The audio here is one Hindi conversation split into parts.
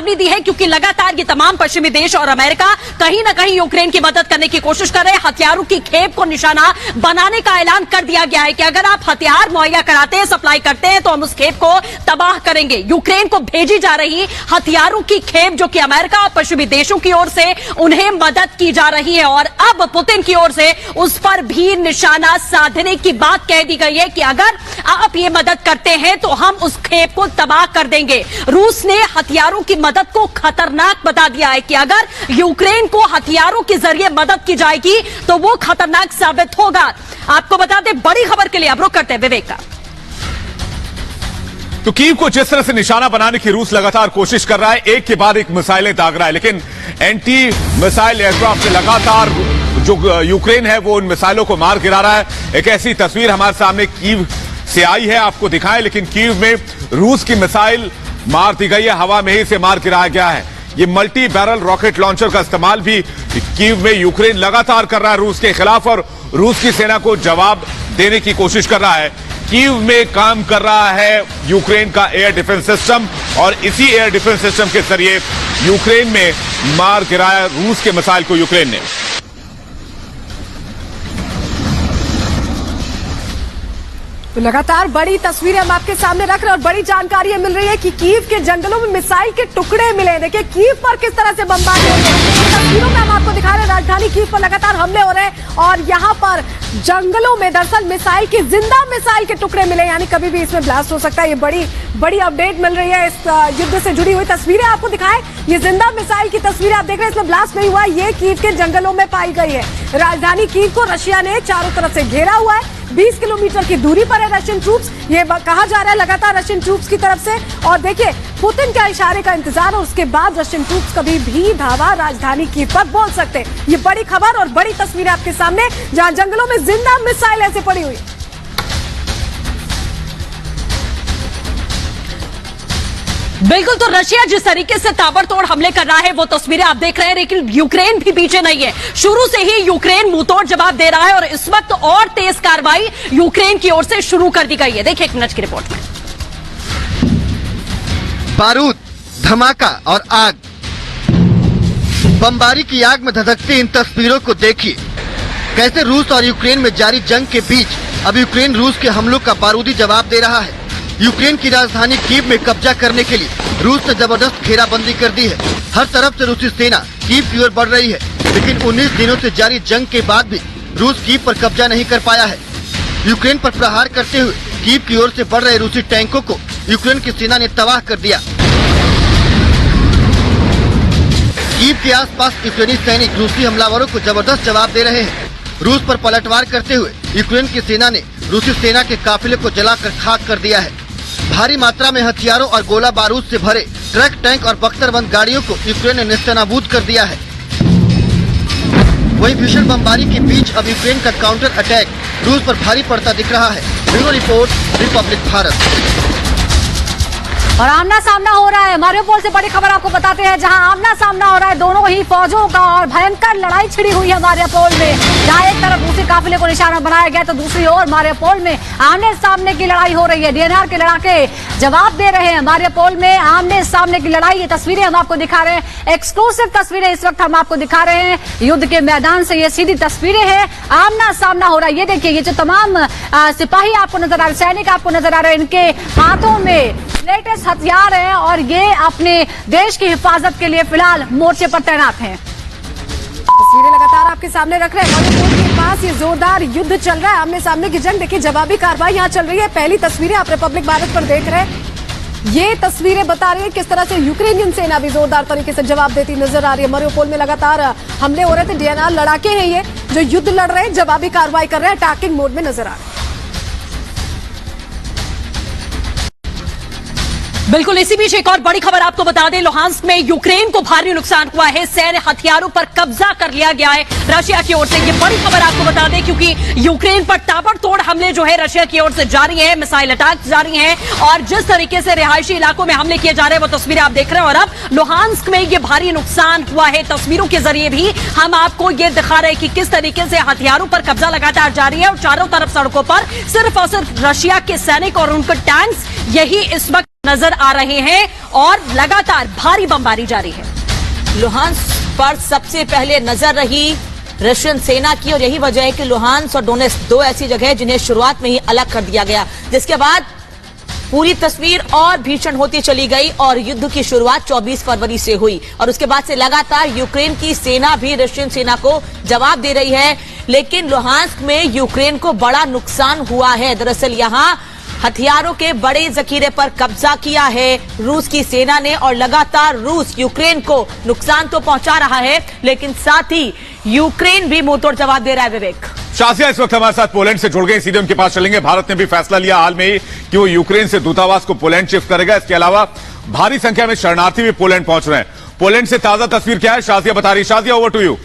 दी है, क्योंकि लगातार ये तमाम पश्चिमी देश और अमेरिका कहीं न कहीं यूक्रेन की मदद करने की कोशिश कर रहे हैं। हथियारों की खेप को निशाना बनाने का ऐलान कर दिया गया है कि अगर आप हथियार मुहैया कराते हैं, सप्लाई करते हैं, तो हम उस खेप को तबाह करेंगे। यूक्रेन को भेजी जा रही हथियारों की खेप जो कि अमेरिका और पश्चिमी देशों की ओर से उन्हें मदद की जा रही है, और अब पुतिन की ओर से उस पर भी निशाना साधने की बात कह दी गई है कि अगर आप ये मदद करते हैं तो हम उस खेप को तबाह कर देंगे। रूस ने हथियारों की मदद को खतरनाक बता दिया है कि अगर यूक्रेन को हथियारों के जरिए मदद की जाएगी तो वो खतरनाक साबित होगा। आपको बता दें, बड़ी खबर के लिए अब रुक करते हैं विवेक का। तो कीव को जिस तरह से निशाना बनाने की रूस लगातार कोशिश कर रहा है, एक के बाद एक मिसाइलें दाग रहा है, लेकिन एंटी मिसाइल एयरक्राफ्ट से लगातार जो यूक्रेन है वो उन मिसाइलों को मार गिरा रहा है। एक ऐसी तस्वीर हमारे सामने कीव से आई है, आपको दिखाएं, लेकिन कीव में रूस की मिसाइल मार दी गई है, हवा में ही इसे मार गिराया गया है। ये मल्टी बैरल रॉकेट लॉन्चर का इस्तेमाल भी कीव में यूक्रेन लगातार कर रहा है रूस के खिलाफ, और रूस की सेना को जवाब देने की कोशिश कर रहा है। कीव में काम कर रहा है यूक्रेन का एयर डिफेंस सिस्टम, और इसी एयर डिफेंस सिस्टम के जरिए यूक्रेन में मार गिराया रूस के मिसाइल को यूक्रेन ने। तो लगातार बड़ी तस्वीरें हम आपके सामने रख रहे हैं और बड़ी जानकारी मिल रही है कि कीव के जंगलों में मिसाइल के टुकड़े मिले। देखिए कीव पर किस तरह से बमबारी हो रही है, तस्वीरों में हम आपको दिखा रहे हैं। राजधानी कीव पर लगातार हमले हो रहे हैं और यहाँ पर जंगलों में दरअसल मिसाइल के जिंदा मिसाइल के टुकड़े मिले, यानी कभी भी इसमें ब्लास्ट हो सकता है। ये बड़ी अपडेट मिल रही है इस युद्ध से जुड़ी हुई तस्वीरें आपको दिखाएं। ये जिंदा मिसाइल की तस्वीरें आप देख रहे हैं, इसमें ब्लास्ट नहीं हुआ, ये कीव के जंगलों में पाई गई है। राजधानी कीव को रशिया ने चारों तरफ से घेरा हुआ है, 20 किलोमीटर की दूरी पर है रशियन ट्रूप्स, ये कहा जा रहा है लगातार रशियन ट्रूप्स की तरफ से। और देखिए पुतिन के इशारे का इंतजार, और उसके बाद रशियन ट्रूप्स कभी भी धावा राजधानी कीव पर बोल सकते हैं। ये बड़ी खबर और बड़ी तस्वीरें आपके सामने, जहां जंगलों में जिंदा मिसाइल ऐसे पड़ी हुई। बिल्कुल, तो रशिया जिस तरीके से ताबड़तोड़ हमले कर रहा है वो तस्वीरें आप देख रहे हैं, लेकिन यूक्रेन भी पीछे नहीं है। शुरू से ही यूक्रेन मुंहतोड़ जवाब दे रहा है और इस वक्त और तेज कार्रवाई यूक्रेन की ओर से शुरू कर दी गई है। देखिए एक मिनट की रिपोर्ट में। बारूद, धमाका और आग, बमबारी की आग में धधकती इन तस्वीरों को देखिए। कैसे रूस और यूक्रेन में जारी जंग के बीच अब यूक्रेन रूस के हमलों का बारूदी जवाब दे रहा है। यूक्रेन की राजधानी कीव में कब्जा करने के लिए रूस ने जबरदस्त घेराबंदी कर दी है। हर तरफ से रूसी सेना कीव की ओर बढ़ रही है, लेकिन 19 दिनों से जारी जंग के बाद भी रूस कीव पर कब्जा नहीं कर पाया है। यूक्रेन पर प्रहार करते हुए कीव की ओर से बढ़ रहे रूसी टैंकों को यूक्रेन की सेना ने तबाह कर दिया। कीव के आसपास यूक्रेनी सैनिक रूसी हमलावरों को जबरदस्त जवाब दे रहे हैं। रूस पर पलटवार करते हुए यूक्रेन की सेना ने रूसी सेना के काफिले को जलाकर खाक कर दिया है। भारी मात्रा में हथियारों और गोला बारूद से भरे ट्रक, टैंक और बख्तरबंद गाड़ियों को यूक्रेन ने नेस्तनाबूद कर दिया है। वहीं भीषण बमबारी के बीच अब यूक्रेन का काउंटर अटैक रूस पर भारी पड़ता दिख रहा है। Bureau report, Republic Bharat. और आमना सामना हो रहा है, मारियोपोल से बड़ी खबर आपको बताते हैं, जहां आमना सामना हो रहा है दोनों ही फौजों का और भयंकर लड़ाई छिड़ी हुई है मारियोपोल में। जहां एक तरफ रूसी काफिले को निशाना बनाया गया तो दूसरी ओर मारियोपोल में आमने सामने की लड़ाई हो रही है। डीएनआर के लड़ाके जवाब दे रहे हैं। मारियोपोल में आमने सामने की लड़ाई, ये तस्वीरें हम आपको दिखा रहे हैं, एक्सक्लूसिव तस्वीरें इस वक्त हम आपको दिखा रहे हैं युद्ध के मैदान से। ये सीधी तस्वीरें हैं, आमना सामना हो रहा है। ये देखिए, ये जो तमाम सिपाही आपको नजर आ रहे, सैनिक आपको नजर आ रहे हैं, इनके हाथों में लेटेस्ट हथियार हैं और ये अपने देश की हिफाजत के लिए फिलहाल मोर्चे पर तैनात हैं। तस्वीरें लगातार आपके सामने रख रहे हैं। मारियोपोल के पास ये जोरदार युद्ध चल रहा है, आमने सामने की जंग। देखिए जवाबी कार्रवाई यहाँ चल रही है। पहली तस्वीरें आप रिपब्लिक भारत पर देख रहे हैं, ये तस्वीरें बता रही है किस तरह से यूक्रेनियन सेना भी जोरदार तरीके से जवाब देती नजर आ रही है। मारियोपोल में लगातार हमले हो रहे थे, डीएनआर लड़ाके हैं ये जो युद्ध लड़ रहे हैं, जवाबी कार्रवाई कर रहे हैं, अटैकिंग मोड में नजर आ रहे हैं। बिल्कुल, इसी बीच एक और बड़ी खबर आपको बता दें, लुहांस्क में यूक्रेन को भारी नुकसान हुआ है, सैन्य हथियारों पर कब्जा कर लिया गया है रशिया की ओर से। ये बड़ी खबर आपको बता दें क्योंकि यूक्रेन पर ताबड़तोड़ हमले जो है रशिया की ओर से जारी है, मिसाइल अटैक जारी हैं और जिस तरीके से रिहायशी इलाकों में हमले किए जा रहे हैं वो तस्वीरें आप देख रहे हैं। और अब लुहांस्क में ये भारी नुकसान हुआ है, तस्वीरों के जरिए भी हम आपको ये दिखा रहे हैं कि किस तरीके से हथियारों पर कब्जा लगातार जारी है और चारों तरफ सड़कों पर सिर्फ और सिर्फ रशिया के सैनिक और उनके टैंक्स, यही इस वक्त नजर आ रहे हैं और लगातार भारी बमबारी जारी है। लुहांस्क पर सबसे पहले नजर रही रशियन सेना की, और यही वजह है कि लुहांस्क और डोनेट्स्क दो ऐसी जगह है जिन्हें शुरुआत में ही अलग कर दिया गया, जिसके बाद पूरी तस्वीर और भीषण होती चली गई और युद्ध की शुरुआत 24 फरवरी से हुई और उसके बाद से लगातार यूक्रेन की सेना भी रशियन सेना को जवाब दे रही है। लेकिन लुहांस्क में यूक्रेन को बड़ा नुकसान हुआ है। दरअसल यहां हथियारों के बड़े जखीरे पर कब्जा किया है रूस की सेना ने और लगातार रूस यूक्रेन को नुकसान तो पहुंचा रहा है, लेकिन साथ ही यूक्रेन भी मुंहतोड़ जवाब दे रहा है। विवेक, शाजिया इस वक्त हमारे साथ पोलैंड से जुड़ गए, सीधे उनके पास चलेंगे। भारत ने भी फैसला लिया हाल में ही कि वो यूक्रेन से दूतावास को पोलैंड शिफ्ट करेगा। इसके अलावा भारी संख्या में शरणार्थी भी पोलैंड पहुंच रहे हैं। पोलैंड से ताजा तस्वीर क्या है, शाजिया बता रही। Shazia, over to you.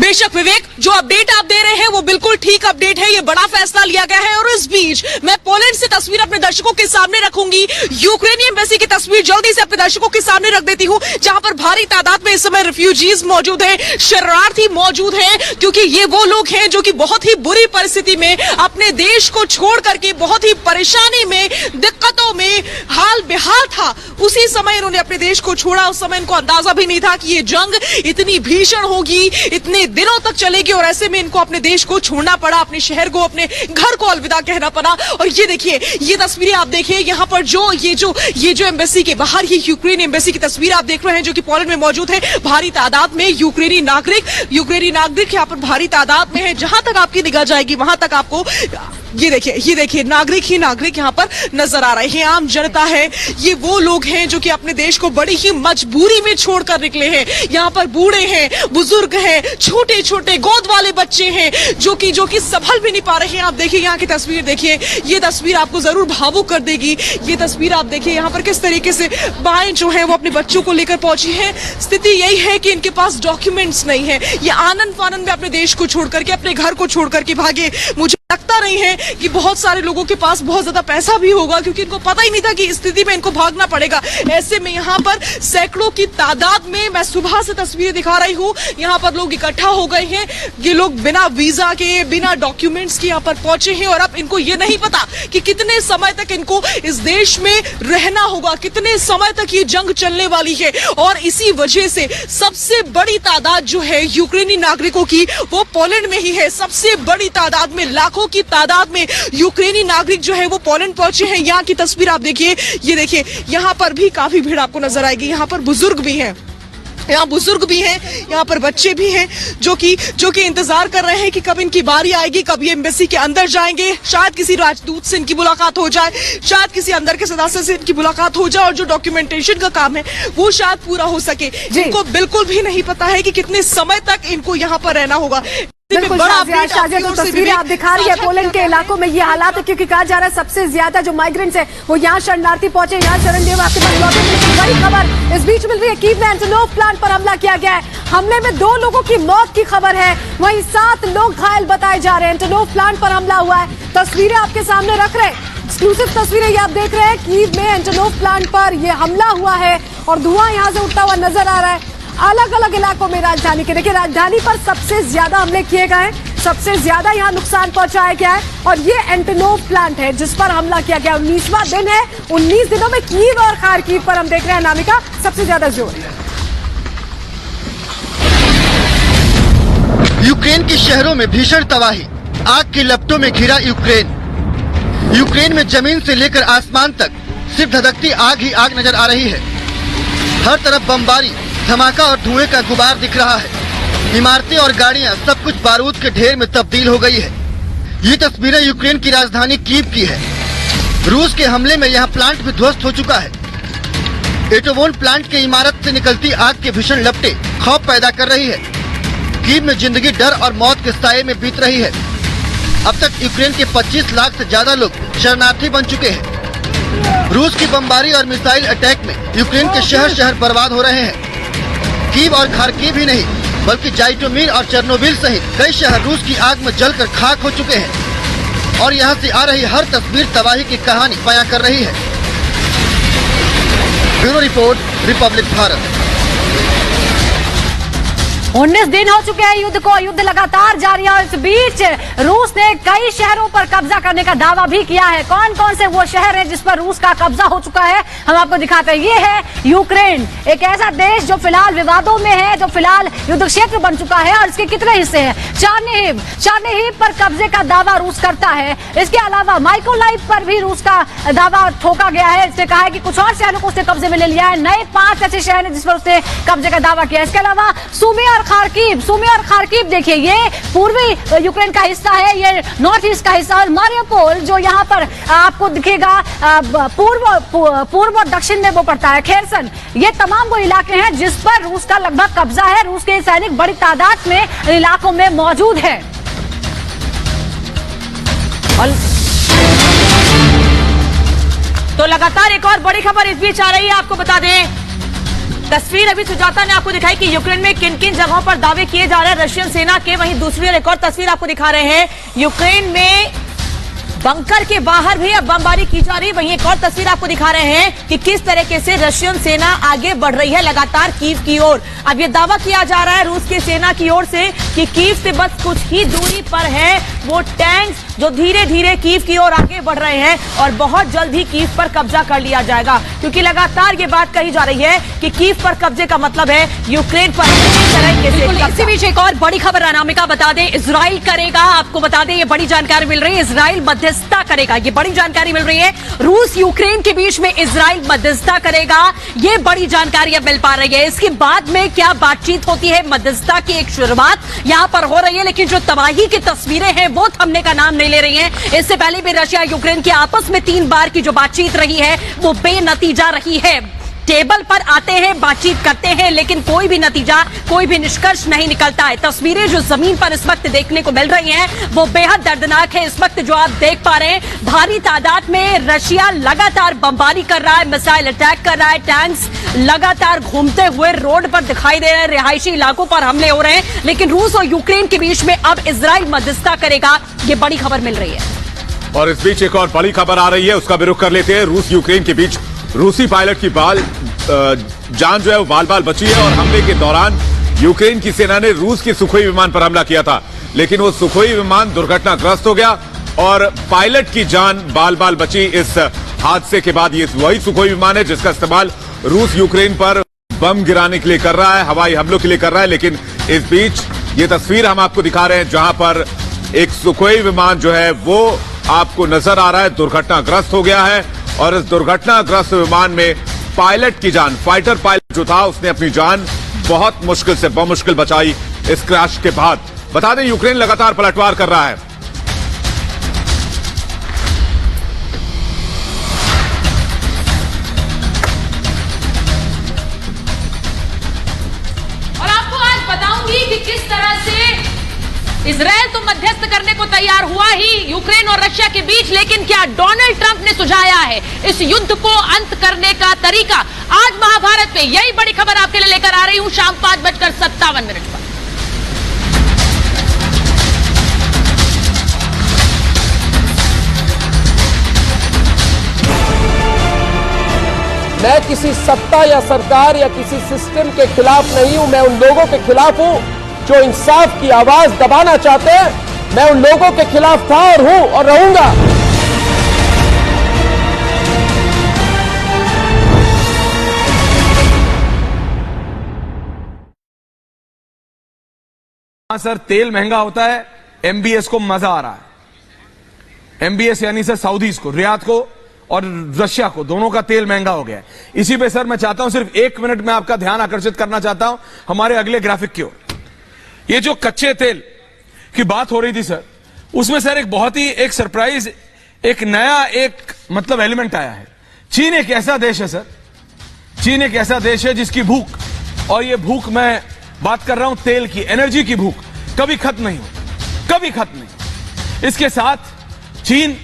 बेशक विवेक, जो अपडेट आप दे रहे हैं वो बिल्कुल ठीक अपडेट है। ये बड़ा फैसला लिया गया है और इस बीच मैं पोलैंड से तस्वीर अपने दर्शकों के सामने रखूंगी। यूक्रेनी एम्बेसी की तस्वीर जल्दी से अपने दर्शकों के सामने रख देती हूं, जहां पर भारी तादाद में इस समय रिफ्यूजीज मौजूद हैं, शरणार्थी मौजूद हैं, क्योंकि ये वो लोग हैं जो कि बहुत ही बुरी परिस्थिति में अपने देश को छोड़ करके बहुत ही परेशानी में, दिक्कतों में हाल बेहाल था। उसी समय इन्होंने अपने देश को छोड़ा। उस समय इनको अंदाजा भी नहीं था कि ये जंग इतनी भीषण होगी, इतने दिनों तक चलेगी और ऐसे में इनको अपने देश को छोड़ना पड़ा, अपने शहर को, अपने घर को अलविदा कहना पड़ा। और ये देखिए, ये तस्वीरें आप देखिए, यहाँ पर ये जो एम्बेसी के बाहर ये यूक्रेन एम्बेसी की तस्वीर आप देख रहे हैं जो कि पोलैंड में मौजूद है। भारी तादाद में यूक्रेनी नागरिक यहाँ पर भारी तादाद में है। जहां तक आपकी निगाह जाएगी वहां तक आपको ये देखिए नागरिक ही नागरिक यहाँ पर नजर आ रहे हैं। आम जनता है, ये वो लोग हैं जो कि अपने देश को बड़ी ही मजबूरी में छोड़कर निकले हैं। यहाँ पर बूढ़े हैं, बुजुर्ग हैं, छोटे छोटे गोद वाले बच्चे हैं जो कि संभल भी नहीं पा रहे हैं। आप देखिए यहाँ की तस्वीर, देखिए ये तस्वीर आपको जरूर भावुक कर देगी। ये तस्वीर आप देखिए यहाँ पर किस तरीके से माएं जो है वो अपने बच्चों को लेकर पहुंची है। स्थिति यही है कि इनके पास डॉक्यूमेंट्स नहीं है। ये आनंद फानंद में अपने देश को छोड़ करके, अपने घर को छोड़ करके भागे। मुझे लगता नहीं है कि बहुत सारे लोगों के पास बहुत ज्यादा पैसा भी होगा, क्योंकि इनको पता ही नहीं था कि इस स्थिति में इनको भागना पड़ेगा। ऐसे में यहाँ पर सैकड़ों की तादाद में, मैं सुबह से तस्वीरें दिखा रही हूँ, यहाँ पर लोग इकट्ठा हो गए हैं। ये लोग बिना वीजा के, बिना डॉक्यूमेंट्स के यहाँ पर पहुंचे हैं और अब इनको ये नहीं पता कि कितने समय तक इनको इस देश में रहना होगा, कितने समय तक ये जंग चलने वाली है। और इसी वजह से सबसे बड़ी तादाद जो है यूक्रेनी नागरिकों की वो पोलैंड में ही है। सबसे बड़ी तादाद में, लाखों की तादाद में यूक्रेनी नागरिक जो है वो पोलैंड पहुंचे हैं। यहाँ की तस्वीर आप देखिए, ये देखिए यहाँ पर भी काफी भीड़ आपको नजर आएगी। यहाँ पर बुजुर्ग भी हैं, यहाँ पर बच्चे भी हैं जो कि इंतजार कर रहे हैं कि कब इनकी बारी आएगी, कब ये एम्बेसी के अंदर जाएंगे। शायद किसी राजदूत से इनकी मुलाकात हो जाए, शायद किसी अंदर के सदस्य से इनकी मुलाकात हो जाए और जो डॉक्यूमेंटेशन का काम है वो शायद पूरा हो सके। इनको बिल्कुल भी नहीं पता है कि कितने समय तक इनको यहाँ पर रहना होगा। बिल्कुल शाजिया, तो तस्वीरें आप दिखा रही है पोलैंड के इलाकों में ये हालात है, क्योंकि कहा जा रहा है सबसे ज्यादा जो माइग्रेंट्स है वो यहाँ शरणार्थी पहुंचे, यहाँ शरण लिए। आपके पास लौटे, बड़ी खबर इस बीच मिल रही है, कीव में एंटोनोव प्लांट पर हमला किया गया है। हमले में 2 लोगों की मौत की खबर है, वहीं 7 लोग घायल बताए जा रहे हैं। एंटोनोव प्लांट पर हमला हुआ है, तस्वीरें आपके सामने रख रहे हैं, एक्सक्लूसिव तस्वीरें ये आप देख रहे हैं। कीव में एंटोनोव प्लांट पर यह हमला हुआ है और धुआं यहाँ से उठता हुआ नजर आ रहा है। अलग अलग इलाकों में राजधानी के, देखिए राजधानी पर सबसे ज्यादा हमले किए गए हैं, सबसे ज्यादा यहाँ नुकसान पहुंचाया गया है और ये एंटोनोव प्लांट है जिस पर हमला किया गया। 19वां दिन है, 19 दिनों में कीव और खार्किव पर हम देख रहे हैं अनामिका सबसे ज्यादा जोर। यूक्रेन के शहरों में भीषण तबाही, आग की लपटों में घिरा यूक्रेन में जमीन से लेकर आसमान तक सिर्फ धधकती आग ही आग नजर आ रही है। हर तरफ बमबारी, धमाका और धुएं का गुबार दिख रहा है। इमारतें और गाड़ियां सब कुछ बारूद के ढेर में तब्दील हो गई है। ये तस्वीरें यूक्रेन की राजधानी कीव की है। रूस के हमले में यहाँ प्लांट भी ध्वस्त हो चुका है। एटोवोन प्लांट की इमारत से निकलती आग के भीषण लपटें खौफ पैदा कर रही है। कीव में जिंदगी डर और मौत के साये में बीत रही है। अब तक यूक्रेन के 25 लाख से ज्यादा लोग शरणार्थी बन चुके हैं। रूस की बमबारी और मिसाइल अटैक में यूक्रेन के शहर बर्बाद हो रहे हैं। कीव और खार्किव ही नहीं, बल्कि जाइटोमिर और चेर्नोबिल सहित कई शहर रूस की आग में जलकर खाक हो चुके हैं और यहाँ से आ रही हर तस्वीर तबाही की कहानी बयां कर रही है। Bureau report, Republic Bharat. 19 दिन हो चुके हैं युद्ध को, युद्ध लगातार जारी है। इस बीच रूस ने कई शहरों पर कब्जा करने का दावा भी किया है। कौन कौन से वो शहर हैं जिस पर रूस का कब्जा हो चुका है, हम आपको दिखाते हैं। ये है यूक्रेन, एक ऐसा देश जो फिलहाल विवादों में है, जो फिलहाल युद्ध क्षेत्र बन चुका है। और इसके कितने हिस्से हैं? चार्निहिव पर कब्जे का दावा रूस करता है। इसके अलावा माइकोलाइव पर भी रूस का दावा ठोका गया है। इसने कहा है कि कुछ और शहरों को उसने कब्जे में ले लिया है। नए 5 ऐसे शहर हैं जिस पर उसने कब्जे का दावा किया है। इसके अलावा सुमी और खार्किव देखिए, ये पूर्वी यूक्रेन का हिस्सा है, ये नॉर्थ ईस्ट का हिस्सा। और मारियोपोल जो यहाँ पर आपको दिखेगा पूर्व और दक्षिण में वो पड़ता है, खेरसन, ये तमाम वो इलाके हैं जिस पर रूस का लगभग कब्जा है। रूस के सैनिक बड़ी तादाद में इलाकों में मौजूद है। तो लगातार एक और बड़ी खबर इस बीच आ रही है, आपको बता दें। तस्वीर अभी सुजाता ने आपको दिखाई कि यूक्रेन में किन किन जगहों पर दावे किए जा रहे हैं रशियन सेना के। वहीं दूसरी और एक और तस्वीर आपको दिखा रहे हैं, यूक्रेन में बंकर के बाहर भी अब बमबारी की जा रही है। वहीं एक और तस्वीर आपको दिखा रहे हैं कि किस तरीके से रशियन सेना आगे बढ़ रही है लगातार कीव की ओर। अब ये दावा किया जा रहा है रूस की सेना की ओर से कि कीव से बस कुछ ही दूरी पर है वो टैंक्स जो धीरे धीरे कीव की ओर आगे बढ़ रहे हैं और बहुत जल्द ही कीव पर कब्जा कर लिया जाएगा। क्योंकि लगातार ये बात कही जा रही है कि कीव पर कब्जे का मतलब है यूक्रेन पर इसी बीच एक और बड़ी खबर अनामिका बता दें, इजराइल करेगा, आपको बता दें ये बड़ी जानकारी मिल रही है, इजराइल मध्यस्थता करेगा, ये बड़ी जानकारी मिल रही है। रूस यूक्रेन के बीच में इजराइल मध्यस्थता करेगा, ये बड़ी जानकारी अब मिल पा रही है। इसके बाद में क्या बातचीत होती है, मध्यस्थता की एक शुरुआत यहां पर हो रही है, लेकिन जो तबाही की तस्वीरें हैं वो थमने का नाम नहीं ले रही हैं। इससे पहले भी रशिया यूक्रेन के आपस में 3 बार की जो बातचीत रही है वो बेनतीजा रही है। टेबल पर आते हैं, बातचीत करते हैं, लेकिन कोई भी नतीजा, कोई भी निष्कर्ष नहीं निकलता है। तस्वीरें जो जमीन पर इस वक्त देखने को मिल रही हैं वो बेहद दर्दनाक है। इस वक्त जो आप देख पा रहे हैं, भारी तादाद में रशिया लगातार बमबारी कर रहा है, मिसाइल अटैक कर रहा है, टैंक्स लगातार घूमते हुए रोड पर दिखाई दे रहे हैं, रिहायशी इलाकों पर हमले हो रहे हैं। लेकिन रूस और यूक्रेन के बीच में अब इजराइल मध्यस्थता करेगा, ये बड़ी खबर मिल रही है। और इस बीच एक और बड़ी खबर आ रही है, उसका भी रुख कर लेते हैं। रूस यूक्रेन के बीच रूसी पायलट की जान जो है वो बाल बची है और हमले के दौरान यूक्रेन की सेना ने रूस के सुखोई विमान पर हमला किया था, लेकिन वो सुखोई विमान दुर्घटनाग्रस्त हो गया और पायलट की जान बाल बची। इस हादसे के बाद ये वही सुखोई विमान है जिसका इस्तेमाल रूस यूक्रेन पर बम गिराने के लिए कर रहा है, हवाई हमलों के लिए कर रहा है। लेकिन इस बीच ये तस्वीर हम आपको दिखा रहे हैं जहां पर एक सुखोई विमान जो है वो आपको नजर आ रहा है दुर्घटनाग्रस्त हो गया है। और इस दुर्घटनाग्रस्त विमान में पायलट की जान, फाइटर पायलट जो था उसने अपनी जान बहुत मुश्किल से बमुश्किल बचाई इस क्रैश के बाद। बता दें यूक्रेन लगातार पलटवार कर रहा है। और आपको आज बताऊंगी कि किस तरह से इजराइल तो मध्यस्थ करने को तैयार हुआ ही यूक्रेन और रशिया के बीच, लेकिन क्या डोनाल्ड ट्रंप ने सुझाया है इस युद्ध को अंत करने का तरीका। आज महाभारत में यही बड़ी खबर आपके लिए लेकर आ रही हूं शाम 5:57 पर। मैं किसी सत्ता या सरकार या किसी सिस्टम के खिलाफ नहीं हूं, मैं उन लोगों के खिलाफ हूं जो इंसाफ की आवाज दबाना चाहते हैं। मैं उन लोगों के खिलाफ था और हूं और रहूंगा। सर तेल महंगा होता है, एमबीएस को मजा आ रहा है। एमबीएस यानी सर सऊदीज को, रियाद को और रशिया को, दोनों का तेल महंगा हो गया है। इसी पे सर मैं चाहता हूं सिर्फ 1 मिनट में आपका ध्यान आकर्षित करना चाहता हूं हमारे अगले ग्राफिक की ओर। ये जो कच्चे तेल की बात हो रही थी सर, उसमें सर एक बहुत ही एक सरप्राइज, एक नया मतलब एलिमेंट आया है। चीन एक ऐसा देश है सर, चीन एक ऐसा देश है जिसकी भूख, और ये भूख मैं बात कर रहा हूं तेल की, एनर्जी की भूख कभी खत्म नहीं हो, कभी खत्म नहीं। इसके साथ चीन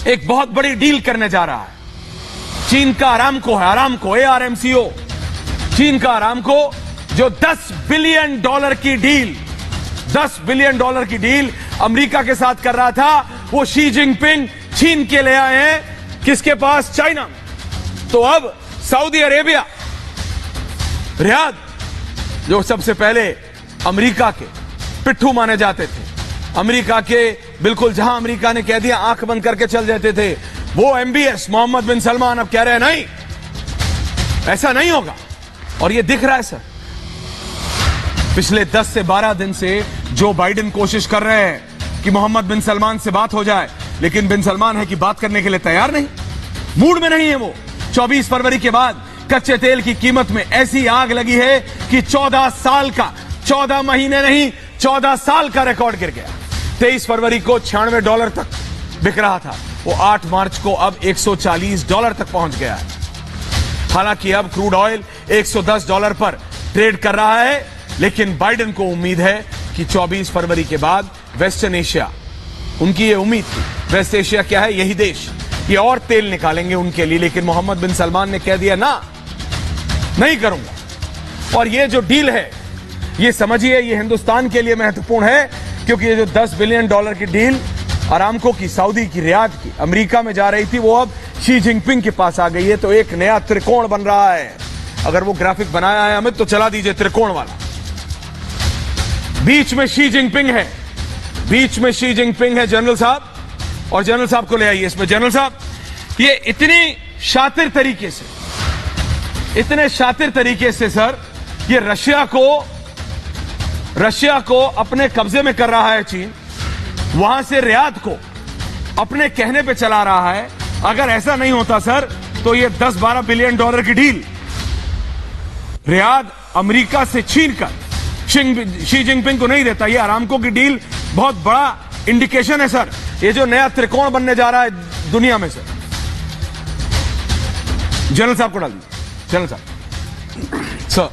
एक बहुत बड़ी डील करने जा रहा है। चीन का आरामको है, आरामको ARMCO, चीन का आरामको जो $10 बिलियन की डील, $10 बिलियन की डील अमेरिका के साथ कर रहा था, वो शी जिनपिंग चीन के ले आए हैं। किसके पास? चाइना। तो अब सऊदी अरेबिया, रियाद जो सबसे पहले अमेरिका के पिट्ठू माने जाते थे, अमेरिका के बिल्कुल जहां अमेरिका ने कह दिया आंख बंद करके चल जाते थे, वो MBS मोहम्मद बिन सलमान अब कह रहे हैं नहीं, ऐसा नहीं होगा। और ये दिख रहा है सर, पिछले 10 से 12 दिन से जो बाइडेन कोशिश कर रहे हैं कि मोहम्मद बिन सलमान से बात हो जाए, लेकिन बिन सलमान है कि बात करने के लिए तैयार नहीं, मूड में नहीं है वो। 24 फरवरी के बाद कच्चे तेल की कीमत में ऐसी आग लगी है कि 14 साल का, 14 महीने नहीं 14 साल का रिकॉर्ड गिर गया। 23 फरवरी को $96 तक बिक रहा था, वो 8 मार्च को अब $140 तक पहुंच गया है। हालांकि अब क्रूड ऑयल $110 पर ट्रेड कर रहा है, लेकिन बाइडेन को उम्मीद है कि 24 फरवरी के बाद वेस्टर्न एशिया, उनकी ये उम्मीद थी, वेस्ट एशिया क्या है, यही देश, ये और तेल निकालेंगे उनके लिए, लेकिन मोहम्मद बिन सलमान ने कह दिया ना, नहीं करूंगा। और ये जो डील है, ये समझिए, ये हिंदुस्तान के लिए महत्वपूर्ण है, क्योंकि ये जो $10 बिलियन की डील अरामको की, सऊदी की, रियाद की, अमेरिका में जा रही थी, वो अब शी जिनपिंग के पास आ गई है। तो एक नया त्रिकोण बन रहा है। अगर वो ग्राफिक बनाया है अमित, तो चला दीजिए त्रिकोण वाला। बीच में शी जिनपिंग है, बीच में शी जिनपिंग है जनरल साहब, और जनरल साहब को ले आइए इसमें। जनरल साहब, ये इतनी शातिर तरीके से, इतने शातिर तरीके से सर, ये रशिया को अपने कब्जे में कर रहा है चीन, वहां से रियाद को अपने कहने पे चला रहा है। अगर ऐसा नहीं होता सर, तो ये $10-12 बिलियन की डील रियाद अमेरिका से छीन कर शी जिनपिंग को नहीं देता। ये अरामको की डील बहुत बड़ा इंडिकेशन है सर, ये जो नया त्रिकोण बनने जा रहा है दुनिया में सर। जनरल साहब को डाल दीजिए। जनरल साहब सर।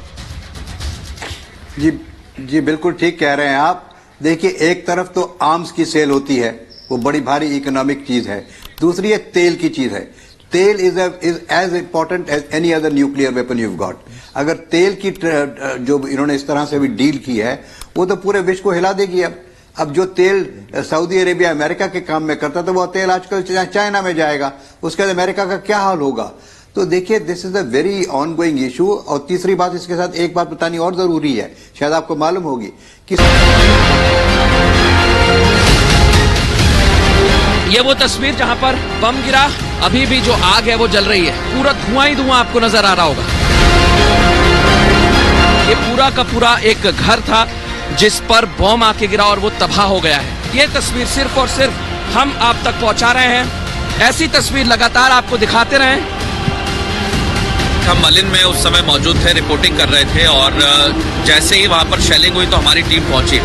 जी बिल्कुल ठीक कह रहे हैं आप। देखिए, एक तरफ तो आर्म्स की सेल होती है, वो बड़ी भारी इकोनॉमिक चीज है, दूसरी एक तेल की चीज है। Tel is as important as any other nuclear weapon you got. अगर तेल की जो इन्होंने इस तरह से भी डील की है, वो तो पूरे विश्व को हिला देगी। अब जो तेल सऊदी अरेबिया अमेरिका के काम में करता था, वो तेल आजकल चाइना में जाएगा, उसके बाद अमेरिका का क्या हाल होगा। तो देखिए, this is a very on going issue. और तीसरी बात, इसके साथ एक बात बतानी और जरूरी है, शायद आपको मालूम होगी कि ये वो तस्वीर जहां पर बम गिरा, अभी भी जो आग है वो जल रही है, पूरा धुआं ही धुआं आपको नजर आ रहा होगा। ये पूरा का पूरा एक घर था जिस पर बम आके गिरा और वो तबाह हो गया है। ये तस्वीर सिर्फ और सिर्फ हम आप तक पहुंचा रहे हैं, ऐसी तस्वीर लगातार आपको दिखाते रहें। हम मलिन में उस समय मौजूद थे, रिपोर्टिंग कर रहे थे, और जैसे ही वहां पर शेलिंग हुई तो हमारी टीम पहुंची,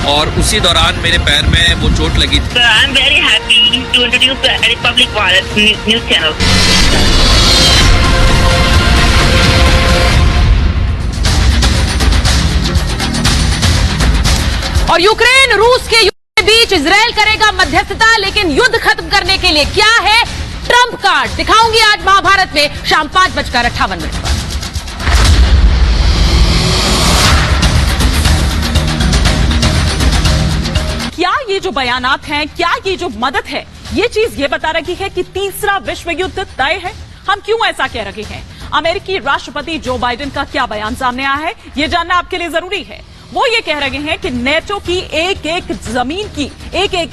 और उसी दौरान मेरे पैर में वो चोट लगी थी। I am very happy to introduce the Republic Bharat news channel. और यूक्रेन रूस के युद्ध के बीच इजराइल करेगा मध्यस्थता, लेकिन युद्ध खत्म करने के लिए क्या है ट्रंप कार्ड, दिखाऊंगी आज महाभारत में शाम 5:58 पर। क्या ये जो बयानात हैं, क्या ये जो मदद है, ये चीज ये बता रही है कि तीसरा विश्व युद्ध तय है। हम क्यों ऐसा कह रहे हैं? अमेरिकी राष्ट्रपति जो बाइडेन का क्या बयान सामने आया है, ये जानना आपके लिए जरूरी है। वो ये कह रहे हैं कि नेटो की एक एक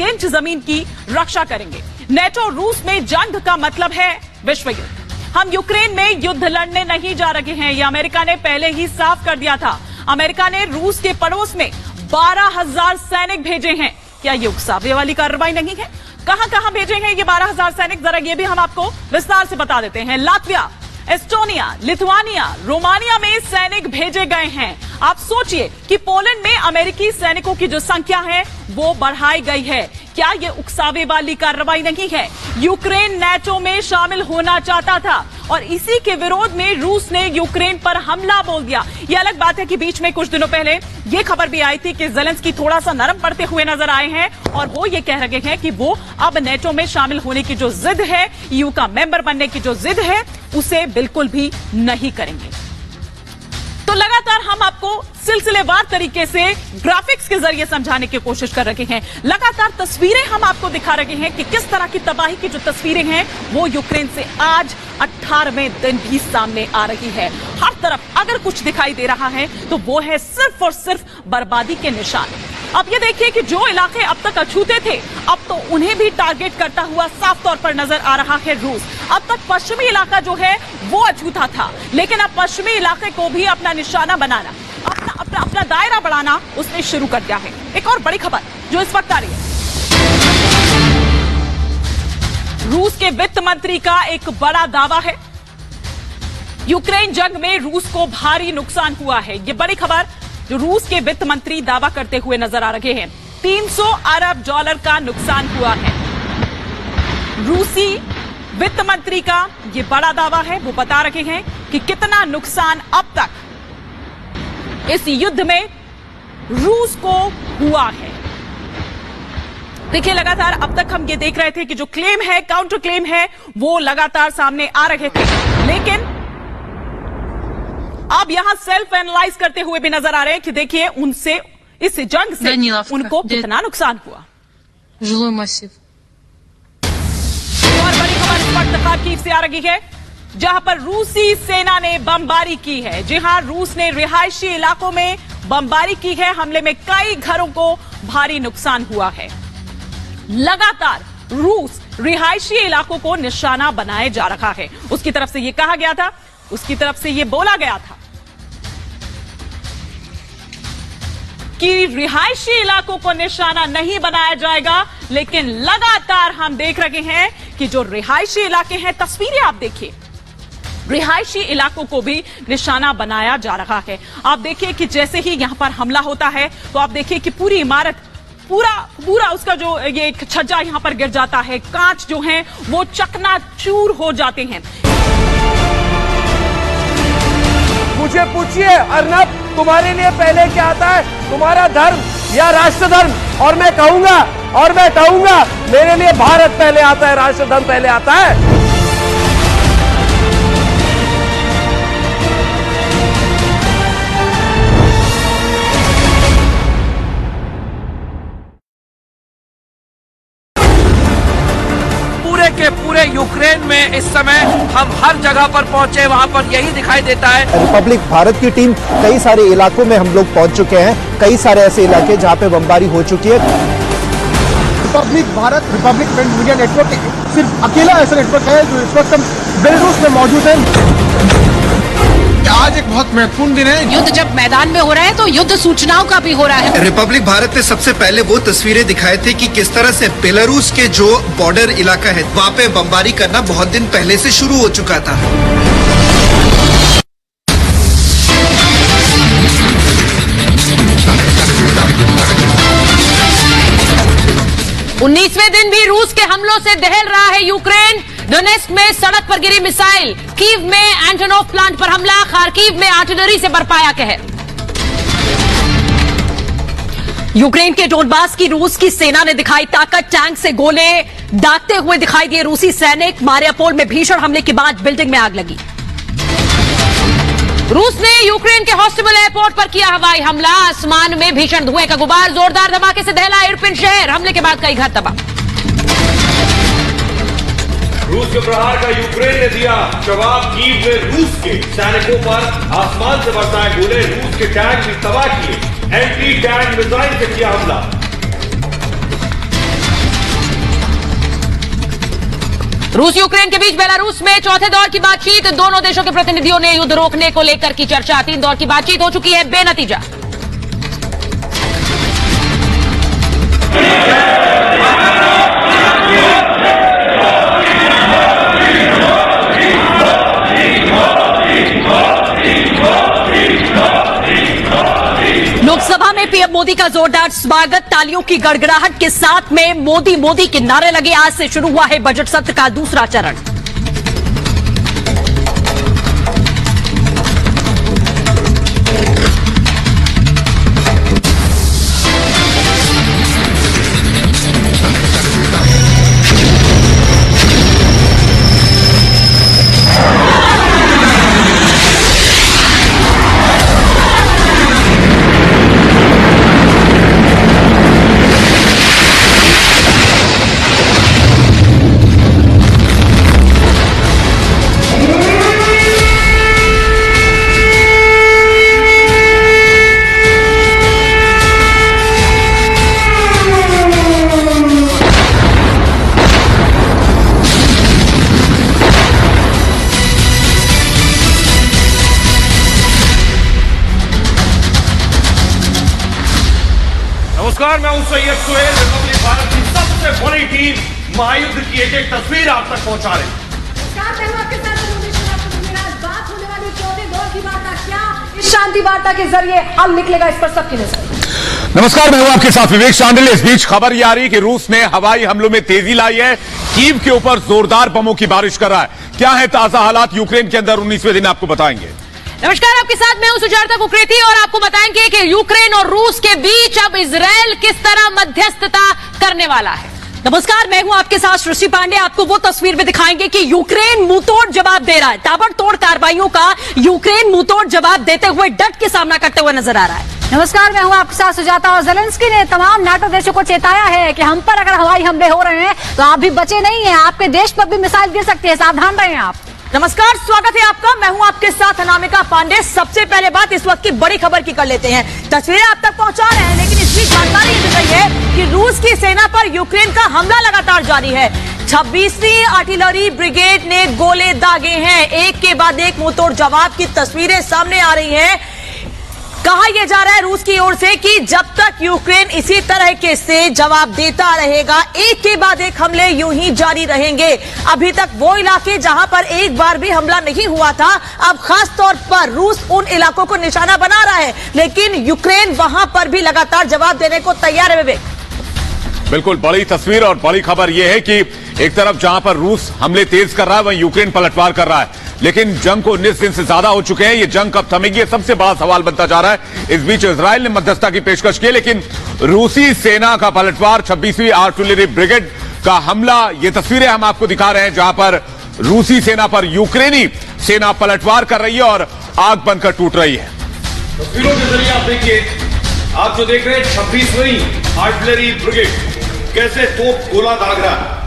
इंच जमीन की रक्षा करेंगे। नेटो रूस में जंग का मतलब है विश्व युद्ध। हम यूक्रेन में युद्ध लड़ने नहीं जा रहे हैं, यह अमेरिका ने पहले ही साफ कर दिया था। अमेरिका ने रूस के पड़ोस में 12,000 सैनिक भेजे हैं। क्या ये उकसावे वाली कार्रवाई नहीं है? कहां कहां भेजे हैं ये 12,000 सैनिक, जरा ये भी हम आपको विस्तार से बता देते हैं। लातविया, एस्टोनिया, लिथुआनिया, रोमानिया में सैनिक भेजे गए हैं। आप सोचिए कि पोलैंड में अमेरिकी सैनिकों की जो संख्या है वो बढ़ाई गई है। क्या ये उकसावे वाली कार्रवाई नहीं है? यूक्रेन नेटो में शामिल होना चाहता था और इसी के विरोध में रूस ने यूक्रेन पर हमला बोल दिया। ये अलग बात है कि बीच में कुछ दिनों पहले ये खबर भी आई थी कि ज़ेलेंस्की थोड़ा सा नरम पड़ते हुए नजर आए हैं और वो ये कह रहे हैं कि वो अब नेटो में शामिल होने की जो जिद है, ईयू का मेंबर बनने की जो जिद है, उसे बिल्कुल भी नहीं करेंगे। तो लगातार हम आपको सिलसिलेवार तरीके से ग्राफिक्स के जरिए समझाने की कोशिश कर रहे हैं। लगातार तस्वीरें हम आपको दिखा रहे हैं कि किस तरह की तबाही की जो तस्वीरें हैं वो यूक्रेन से आज 18वें दिन भी सामने आ रही है। हर तरफ अगर कुछ दिखाई दे रहा है तो वो है सिर्फ और सिर्फ बर्बादी के निशान। अब ये देखिए कि जो इलाके अब तक अछूते थे अब तो उन्हें भी टारगेट करता हुआ साफ तौर पर नजर आ रहा है रूस। अब तक पश्चिमी इलाका जो है वो अछूता था, लेकिन अब पश्चिमी इलाके को भी अपना निशाना बनाना, अपना दायरा बढ़ाना उसने शुरू कर दिया है। एक और बड़ी खबर जो इस वक्त आ रही है, रूस के वित्त मंत्री का एक बड़ा दावा है, यूक्रेन जंग में रूस को भारी नुकसान हुआ है। ये बड़ी खबर जो रूस के वित्त मंत्री दावा करते हुए नजर आ रहे हैं। 300 अरब डॉलर का नुकसान हुआ है। रूसी वित्त मंत्री का ये बड़ा दावा है, वो बता रहे हैं कि कितना नुकसान अब तक इस युद्ध में रूस को हुआ है। देखिए लगातार अब तक हम ये देख रहे थे कि जो क्लेम है, काउंटर क्लेम है, वो लगातार सामने आ रहे थे, लेकिन अब यहां सेल्फ एनालाइज करते हुए भी नजर आ रहे हैं कि देखिए उनसे इस जंग से उनको कितना नुकसान हुआ। और बड़ी खबर इस वक्त खार्किव से आ रही है, जहां पर रूसी सेना ने बमबारी की है। जी हां, रूस ने रिहायशी इलाकों में बमबारी की है। हमले में कई घरों को भारी नुकसान हुआ है। लगातार रूस रिहायशी इलाकों को निशाना बनाए जा रहा है। उसकी तरफ से यह कहा गया था, उसकी तरफ से यह बोला गया था कि रिहायशी इलाकों को निशाना नहीं बनाया जाएगा, लेकिन लगातार हम देख रहे हैं कि जो रिहायशी इलाके हैं, तस्वीरें आप देखिए, रिहायशी इलाकों को भी निशाना बनाया जा रहा है। आप देखिए कि जैसे ही यहां पर हमला होता है तो आप देखिए कि पूरी इमारत, पूरा उसका जो ये छज्जा यहां पर गिर जाता है, कांच जो हैं वो चकनाचूर हो जाते हैं। मुझे पूछिए अर्नब, तुम्हारे लिए पहले क्या आता है, तुम्हारा धर्म या राष्ट्र धर्म? और मैं कहूंगा मेरे लिए भारत पहले आता है, राष्ट्र धर्म पहले आता है। के पूरे यूक्रेन में इस समय हम हर जगह पर पहुंचे, वहां पर यही दिखाई देता है। रिपब्लिक भारत की टीम कई सारे इलाकों में हम लोग पहुंच चुके हैं, कई सारे ऐसे इलाके जहां पे बमबारी हो चुकी है। Republic Bharat, Republic print media network सिर्फ अकेला ऐसा नेटवर्क है जो इस वक्त हम बेलारूस में मौजूद है। आज एक बहुत महत्वपूर्ण दिन है। युद्ध जब मैदान में हो रहा है तो युद्ध सूचनाओं का भी हो रहा है। रिपब्लिक भारत ने सबसे पहले वो तस्वीरें दिखाई थी कि किस तरह से बेलारूस के जो बॉर्डर इलाका है वहाँ पे बमबारी करना बहुत दिन पहले से शुरू हो चुका था। 19वें दिन भी रूस के हमलों से दहल रहा है यूक्रेन। डोनेस्क में सड़क पर गिरी मिसाइल, कीव में एंटोनोव प्लांट पर हमला, खार्किव में आर्टिलरी से बरपाया कहर। यूक्रेन के डोनबास की रूस की सेना ने दिखाई ताकत, टैंक से गोले दागते हुए दिखाई दिए रूसी सैनिक। मारियापोल में भीषण हमले के बाद बिल्डिंग में आग लगी। रूस ने यूक्रेन के हॉस्टिबल एयरपोर्ट पर किया हवाई हमला, आसमान में भीषण धुएं का गुबार, जोरदार धमाके से दहला इरपिन शहर, हमले के बाद कई घर तबाह। रूस के प्रहार का यूक्रेन ने दिया जवाब, कीव में रूस के सैनिकों पर आसमान से बरसाए गोले, रूस के टैंक भी तबाह किए, एंटी टैंक मिसाइल से किया हमला। रूस यूक्रेन के बीच बेलारूस में चौथे दौर की बातचीत, दोनों देशों के प्रतिनिधियों ने युद्ध रोकने को लेकर की चर्चा। 3 दौर की बातचीत हो चुकी है, बेनतीजा। लोकसभा में पीएम मोदी का जोरदार स्वागत, तालियों की गड़गड़ाहट के साथ में मोदी मोदी के नारे लगे। आज से शुरू हुआ है बजट सत्र का दूसरा चरण। नमस्कार, मैं हूं सैयद सुहेल। रिपब्लिक भारत की सबसे बड़ी टीम महायुद्ध की एक एक तस्वीर आप तक पहुंचा रही। बात होने वाली चौथे दौर की वार्ता, क्या इस शांति वार्ता के जरिए हल निकलेगा, इस पर सबकी नजर। नमस्कार, मैं हूं आपके साथ विवेक शांडिल। इस बीच खबर यह आ रही कि रूस ने हवाई हमलों में तेजी लाई है, कीव के ऊपर जोरदार बमों की बारिश कर रहा है। क्या है ताजा हालात यूक्रेन के अंदर, 19वें दिन आपको बताएंगे। नमस्कार, आपके साथ मैं हूं सुजाता कुकरेती और आपको बताएंगे कि यूक्रेन और रूस के बीच अब इजराइल किस तरह मध्यस्थता करने वाला है। नमस्कार, मैं हूं आपके साथ सृष्टि पांडे। आपको वो तस्वीर में दिखाएंगे कि यूक्रेन मुंहतोड़ जवाब दे रहा है। ताबड़तोड़ कार्रवाइयों का यूक्रेन मुंहतोड़ जवाब देते हुए डट के सामना करते हुए नजर आ रहा है। नमस्कार, मैं हूं आपके साथ सुजाता। और ज़ेलेंस्की ने तमाम नाटो देशों को चेताया है कि हम पर अगर हवाई हमले हो रहे हैं तो आप भी बचे नहीं हैं, आपके देश पर भी मिसाइल गिर सकती है, सावधान रहें आप। नमस्कार, स्वागत है आपका। मैं हूं आपके साथ अनामिका पांडे। सबसे पहले बात इस वक्त की बड़ी खबर की कर लेते हैं। तस्वीरें आप तक पहुंचा रहे हैं, लेकिन इस बीच जानकारी ये मिल रही है कि रूस की सेना पर यूक्रेन का हमला लगातार जारी है। 26वीं आर्टिलरी ब्रिगेड ने गोले दागे हैं। एक के बाद एक मुंहतोड़ जवाब की तस्वीरें सामने आ रही हैं। कहा यह जा रहा है रूस की ओर से कि जब तक यूक्रेन इसी तरह के से जवाब देता रहेगा, एक के बाद एक हमले यूं ही जारी रहेंगे। अभी तक वो इलाके जहां पर एक बार भी हमला नहीं हुआ था, अब खास तौर पर रूस उन इलाकों को निशाना बना रहा है, लेकिन यूक्रेन वहां पर भी लगातार जवाब देने को तैयार है। विवेक, बिल्कुल बड़ी तस्वीर और बड़ी खबर यह है कि एक तरफ जहां पर रूस हमले तेज कर रहा है, वहीं यूक्रेन पलटवार कर रहा है। लेकिन जंग को 19 दिन से ज्यादा हो चुके हैं, ये जंग कब थमेगी, ये सबसे बड़ा सवाल बनता जा रहा है। इस बीच इजराइल ने मध्यस्थता की पेशकश की, लेकिन रूसी सेना का पलटवार, 26वीं आर्टिलरी ब्रिगेड का हमला, ये तस्वीरें हम आपको दिखा रहे हैं जहां पर रूसी सेना पर यूक्रेनी सेना पलटवार कर रही है और आग बनकर टूट रही है। तस्वीरों के जरिए आप देखिए, आप जो देख रहे हैं 26वीं आर्टिलरी ब्रिगेड कैसे तोप गोला दाग रहा है।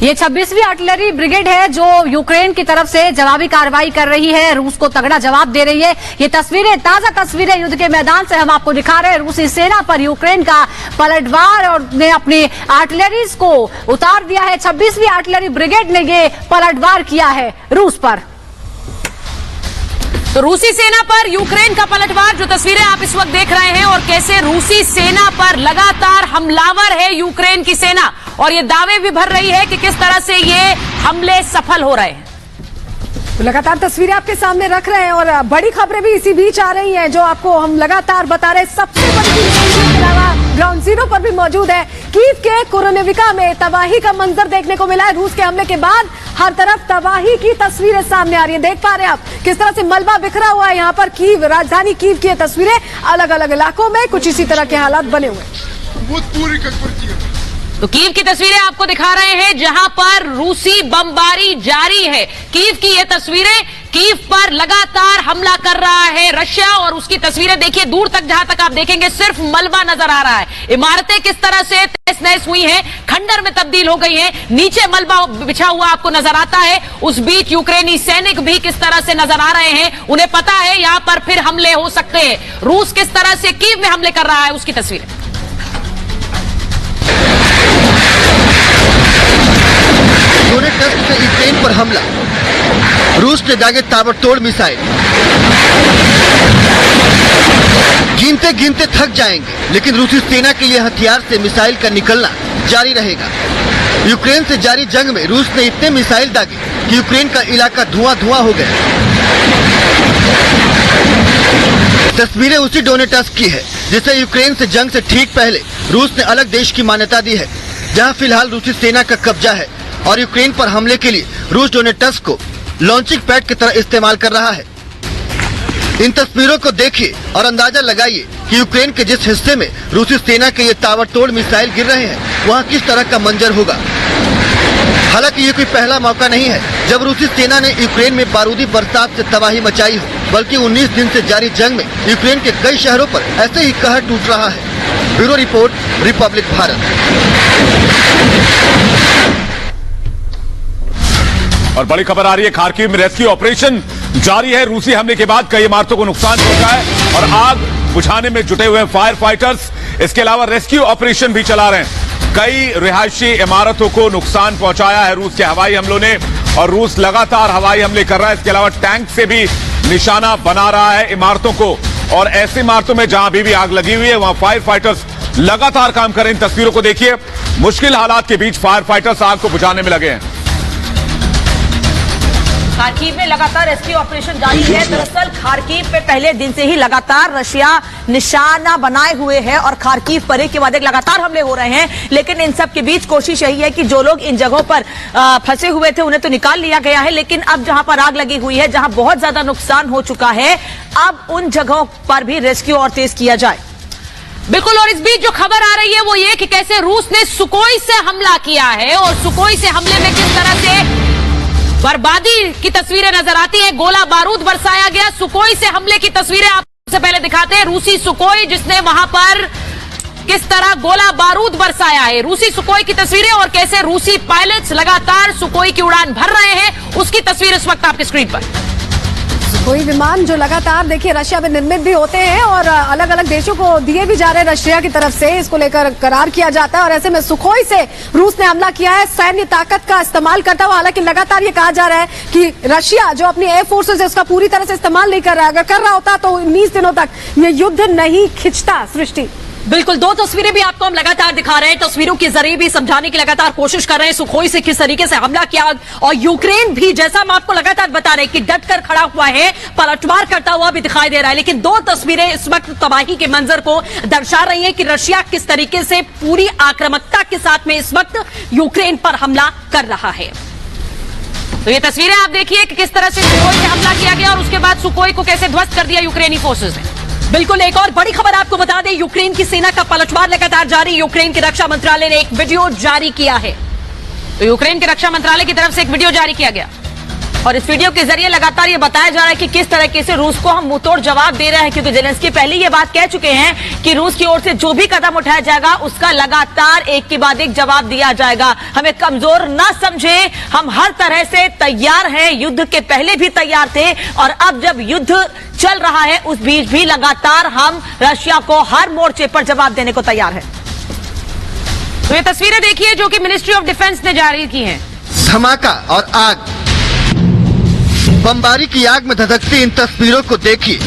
ये 26वीं आर्टिलरी ब्रिगेड है जो यूक्रेन की तरफ से जवाबी कार्रवाई कर रही है, रूस को तगड़ा जवाब दे रही है। ये तस्वीरें, ताजा तस्वीरें युद्ध के मैदान से हम आपको दिखा रहे हैं। रूसी सेना पर यूक्रेन का पलटवार और ने अपनी आर्टिलरीज को उतार दिया है। 26वीं आर्टिलरी ब्रिगेड ने ये पलटवार किया है रूस पर। तो रूसी सेना पर यूक्रेन का पलटवार, जो तस्वीरें आप इस वक्त देख रहे हैं, और कैसे रूसी सेना पर लगातार हमलावर है यूक्रेन की सेना, और ये दावे भी भर रही है कि किस तरह से ये हमले सफल हो रहे हैं। तो लगातार तस्वीरें आपके सामने रख रहे हैं और बड़ी खबरें भी इसी बीच आ रही हैं जो आपको हम लगातार बता रहे हैं। सबसे बड़ी के अलावा ग्राउंड जीरो पर भी मौजूद है। कीव के कोरोनेविका में तबाही का मंजर देखने को मिला है। रूस के हमले के बाद हर तरफ तबाही की तस्वीरें सामने आ रही है। देख पा रहे हैं आप किस तरह से मलबा बिखरा हुआ है यहाँ पर। कीव, राजधानी कीव की तस्वीरें, अलग अलग इलाकों में कुछ इसी तरह के हालात बने हुए हैं। तो कीव की तस्वीरें आपको दिखा रहे हैं जहां पर रूसी बमबारी जारी है। कीव की ये तस्वीरें, कीव पर लगातार हमला कर रहा है रशिया, और उसकी तस्वीरें देखिए, दूर तक जहां तक आप देखेंगे सिर्फ मलबा नजर आ रहा है। इमारतें किस तरह से तहस नहस हुई हैं, खंडर में तब्दील हो गई हैं, नीचे मलबा बिछा हुआ आपको नजर आता है। उस बीच यूक्रेनी सैनिक भी किस तरह से नजर आ रहे हैं, उन्हें पता है यहां पर फिर हमले हो सकते हैं। रूस किस तरह से कीव में हमले कर रहा है, उसकी तस्वीरें। डोनेट्स्क से यूक्रेन पर हमला, रूस ने दागे ताबड़तोड़ मिसाइल। गिनते गिनते थक जाएंगे, लेकिन रूसी सेना के लिए हथियार से मिसाइल का निकलना जारी रहेगा। यूक्रेन से जारी जंग में रूस ने इतने मिसाइल दागे कि यूक्रेन का इलाका धुआं धुआं हो गया। तस्वीरें उसी डोनेट्स्क की है जिसे यूक्रेन से जंग से ठीक पहले रूस ने अलग देश की मान्यता दी है, जहां फिलहाल रूसी सेना का कब्जा है और यूक्रेन पर हमले के लिए रूस डोनेट्स्क को लॉन्चिंग पैड की तरह इस्तेमाल कर रहा है। इन तस्वीरों को देखिए और अंदाजा लगाइए कि यूक्रेन के जिस हिस्से में रूसी सेना के ये ताबड़तोड़ मिसाइल गिर रहे हैं, वहाँ किस तरह का मंजर होगा। हालांकि ये कोई पहला मौका नहीं है जब रूसी सेना ने यूक्रेन में बारूदी बरसात से तबाही मचाई हो, बल्कि 19 दिन से जारी जंग में यूक्रेन के कई शहरों पर ऐसे ही कहर टूट रहा है। Bureau report, Republic Bharat. और बड़ी खबर आ रही है, खार्किव में रेस्क्यू ऑपरेशन जारी है। रूसी हमले के बाद कई इमारतों को नुकसान पहुंचा है और आग बुझाने में जुटे हुए फायर फाइटर्स इसके अलावा रेस्क्यू ऑपरेशन भी चला रहे हैं। कई रिहायशी इमारतों को नुकसान पहुंचाया है रूस के हवाई हमलों ने, और रूस लगातार हवाई हमले कर रहा है। इसके अलावा टैंक से भी निशाना बना रहा है इमारतों को, और ऐसी इमारतों में जहां अभी भी आग लगी हुई है वहां फायर फाइटर्स लगातार काम कर रहे हैं। इन तस्वीरों को देखिए, मुश्किल हालात के बीच फायर फाइटर्स आग को बुझाने में लगे हैं। खार्किव में लगातार रेस्क्यू ऑपरेशन जारी है। दरअसल खार्किव पे पहले दिन से ही लगातार रशिया निशाना बनाए हुए है और खार्किव पर एक के बाद एक लगातार हमले हो रहे हैं। लेकिन इन सब के बीच कोशिश यही है कि जो लोग इन जगहों पर फंसे हुए थे उन्हें तो निकाल लिया गया है, लेकिन अब जहां पर आग लगी हुई है, जहां बहुत ज्यादा नुकसान हो चुका है, अब उन जगहों पर भी रेस्क्यू और तेज किया जाए। बिल्कुल। और इस बीच जो खबर आ रही है वो ये कि कैसे रूस ने सुकोई से हमला किया है और सुकोई से हमले में किस तरह से बर्बादी की तस्वीरें नजर आती है। गोला बारूद बरसाया गया। सुकोई से हमले की तस्वीरें आपसे पहले दिखाते हैं। रूसी सुकोई जिसने वहां पर किस तरह गोला बारूद बरसाया है। रूसी सुकोई की तस्वीरें और कैसे रूसी पायलट्स लगातार सुकोई की उड़ान भर रहे हैं, उसकी तस्वीर इस वक्त आपकी स्क्रीन पर। कोई विमान जो लगातार देखिए रशिया में निर्मित भी होते हैं और अलग अलग देशों को दिए भी जा रहे हैं रशिया की तरफ से, इसको लेकर करार किया जाता है। और ऐसे में सुखोई से रूस ने हमला किया है सैन्य ताकत का इस्तेमाल करता हुआ। हालांकि लगातार ये कहा जा रहा है कि रशिया जो अपनी एयर फोर्सेज है उसका पूरी तरह से इस्तेमाल नहीं कर रहा है। अगर कर रहा होता तो 19 दिनों तक ये युद्ध नहीं खिंचता। सृष्टि, बिल्कुल, दो तस्वीरें भी आपको हम लगातार दिखा रहे हैं। तस्वीरों के जरिए भी समझाने की लगातार कोशिश कर रहे हैं सुखोई से किस तरीके से हमला किया, और यूक्रेन भी जैसा हम आपको लगातार बता रहे हैं कि डट कर खड़ा हुआ है, पलटवार करता हुआ भी दिखाई दे रहा है। लेकिन दो तस्वीरें इस वक्त तबाही के मंजर को दर्शा रही हैं कि रशिया किस तरीके से पूरी आक्रामकता के साथ में इस वक्त यूक्रेन पर हमला कर रहा है। तो ये तस्वीरें आप देखिए कि किस तरह से सुकोई से हमला किया गया और उसके बाद सुकोई को कैसे ध्वस्त कर दिया यूक्रेनी फोर्सेज ने। बिल्कुल, एक और बड़ी खबर आपको बता दें, यूक्रेन की सेना का पलटवार लगातार जारी। यूक्रेन के रक्षा मंत्रालय ने एक वीडियो जारी किया है। तो यूक्रेन के रक्षा मंत्रालय की तरफ से एक वीडियो जारी किया गया और इस वीडियो के जरिए लगातार ये बताया जा रहा है कि किस तरीके से रूस को हम मुंहतोड़ जवाब दे रहे हैं, क्योंकि जेलेंस्की पहले ये बात कह चुके हैं कि रूस की ओर से जो भी कदम उठाया जाएगा उसका लगातार एक के बाद एक जवाब दिया जाएगा। हमें कमजोर ना समझे, हम हर तरह से तैयार हैं, युद्ध के पहले भी तैयार थे और अब जब युद्ध चल रहा है उस बीच भी लगातार हम रशिया को हर मोर्चे पर जवाब देने को तैयार है। तो ये तस्वीरें देखिए जो कि मिनिस्ट्री ऑफ डिफेंस ने जारी की हैं। धमाका और आग, बमबारी की आग में धधकती इन तस्वीरों को देखिए।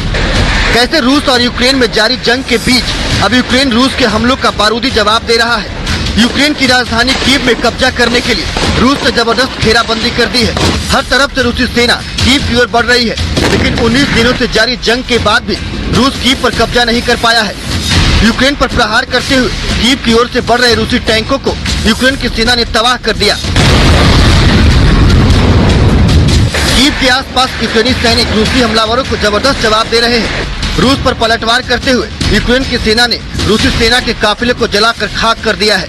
कैसे रूस और यूक्रेन में जारी जंग के बीच अब यूक्रेन रूस के हमलों का बारूदी जवाब दे रहा है। यूक्रेन की राजधानी कीव में कब्जा करने के लिए रूस ने जबरदस्त घेराबंदी कर दी है। हर तरफ से रूसी सेना कीव की ओर बढ़ रही है, लेकिन 19 दिनों से जारी जंग के बाद भी रूस कीव पर कब्जा नहीं कर पाया है। यूक्रेन पर प्रहार करते हुए कीव की ओर से बढ़ रहे रूसी टैंकों को यूक्रेन की सेना ने तबाह कर दिया। कीव के आसपास यूक्रेनी सैनिक रूसी हमलावरों को जबरदस्त जवाब दे रहे हैं। रूस पर पलटवार करते हुए यूक्रेन की सेना ने रूसी सेना के काफिले को जलाकर खाक कर दिया है।